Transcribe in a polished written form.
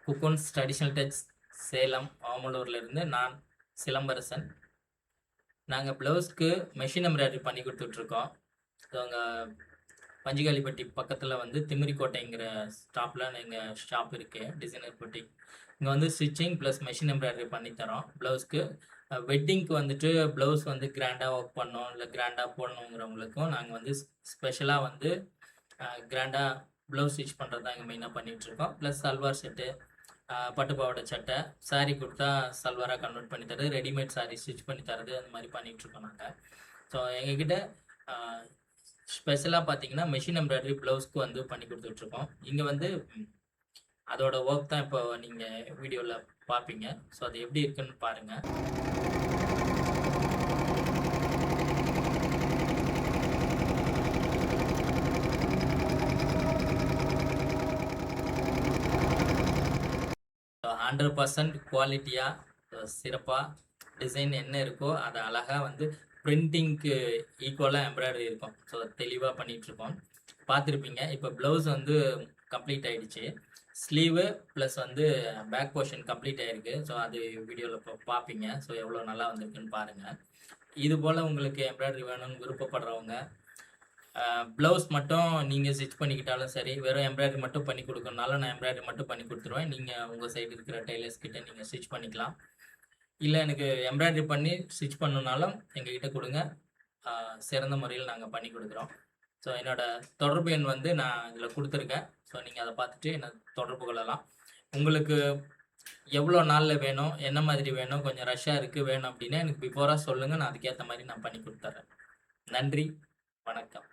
குக்கூன்ஸ் traditional touch Salem ஆமலூர்லேருந்து நான் சிலம்பரசன். நாங்கள் ப்ளவுஸ்க்கு machine embroidery பண்ணி கொடுத்துட்ருக்கோம். ஸோ அங்கே பஞ்சிகாலிப்பட்டி பக்கத்தில் வந்து திமிரிக்கோட்டைங்கிற ஸ்டாப்பில் எங்கள் ஷாப் இருக்குது, டிசைனர் பொட்டிக். இங்கே வந்து ஸ்டிச்சிங் ப்ளஸ் மெஷின் எம்ப்ராய்டரி பண்ணித்தரோம். ப்ளவுஸ்க்கு வெட்டிங்க்கு வந்துட்டு ப்ளவுஸ் வந்து கிராண்டாக ஒர்க் பண்ணோம், இல்லை கிராண்டாக போடணுங்கிறவங்களுக்கும் நாங்கள் வந்து ஸ்பெஷலாக வந்து கிராண்டாக ப்ளவுஸ் ஸ்டிச் பண்ணுறது தான் இங்கே மெயினாக பண்ணிகிட்ருக்கோம். ப்ளஸ் சல்வார் செட்டு, பட்டு பாவாடை சட்டை, சாரீ கொடுத்தா சல்வாராக கன்வெர்ட் பண்ணி தரது, ரெடிமேட் சாரீ ஸ்டிச் பண்ணி தரது, அந்த மாதிரி பண்ணிகிட்ருக்கோம் நாங்கள். ஸோ எங்ககிட்ட ஸ்பெஷலாக பார்த்தீங்கன்னா மெஷின் எம்ப்ராய்டரி ப்ளவுஸ்க்கு வந்து பண்ணி கொடுத்துட்ருக்கோம். இங்கே வந்து அதோட ஒர்க் தான் இப்போ நீங்கள் வீடியோவில் பார்ப்பீங்க. ஸோ அது எப்படி இருக்குன்னு பாருங்கள். ஸோ 100% குவாலிட்டியாக சிறப்பாக டிசைன் என்ன இருக்கோ அதை அழகாக வந்து பிரிண்டிங்க்கு ஈக்குவலாக எம்ப்ராய்டரி இருக்கும். ஸோ தெளிவாக பண்ணிகிட்ருக்கோம், பார்த்துருப்பீங்க. இப்போ ப்ளவுஸ் வந்து கம்ப்ளீட் ஆகிடுச்சு, ஸ்லீவு ப்ளஸ் வந்து பேக் போர்ஷன் கம்ப்ளீட் ஆகிருக்கு. ஸோ அது வீடியோவில் இப்போ பார்ப்பீங்க. ஸோ எவ்வளோ நல்லா வந்திருக்குன்னு பாருங்கள். இது போல் உங்களுக்கு எம்ப்ராய்டரி வேணும்னு விருப்பப்படுறவங்க ப்ளவுஸ் மட்டும் நீங்கள் ஸ்டிச் பண்ணிக்கிட்டாலும் சரி, வெறும் எம்ப்ராய்டரி மட்டும் பண்ணி கொடுக்கணுனாலும் நான் எம்ப்ராய்டரி மட்டும் பண்ணி கொடுத்துருவேன். நீங்கள் உங்கள் சைடு இருக்கிற டெய்லர்ஸ் கிட்டே நீங்கள் ஸ்டிச் பண்ணிக்கலாம். இல்லை எனக்கு எம்ப்ராய்டரி பண்ணி ஸ்டிச் பண்ணணுனாலும் எங்ககிட்ட கொடுங்க, சிறந்த முறையில் நாங்கள் பண்ணி கொடுக்குறோம். ஸோ என்னோடய தொடர்பு எண் வந்து நான் இதில் கொடுத்துருக்கேன். ஸோ நீங்கள் அதை பார்த்துட்டு என்னை தொடர்பு கொள்ளலாம். உங்களுக்கு எவ்வளோ நாளில் வேணும், என்ன மாதிரி வேணும், கொஞ்சம் ரஷ்ஷாக இருக்குது வேணும் அப்படின்னா எனக்கு பிஃபோராக சொல்லுங்கள், நான் அதுக்கேற்ற மாதிரி நான் பண்ணி கொடுத்துட்றேன். நன்றி, வணக்கம்.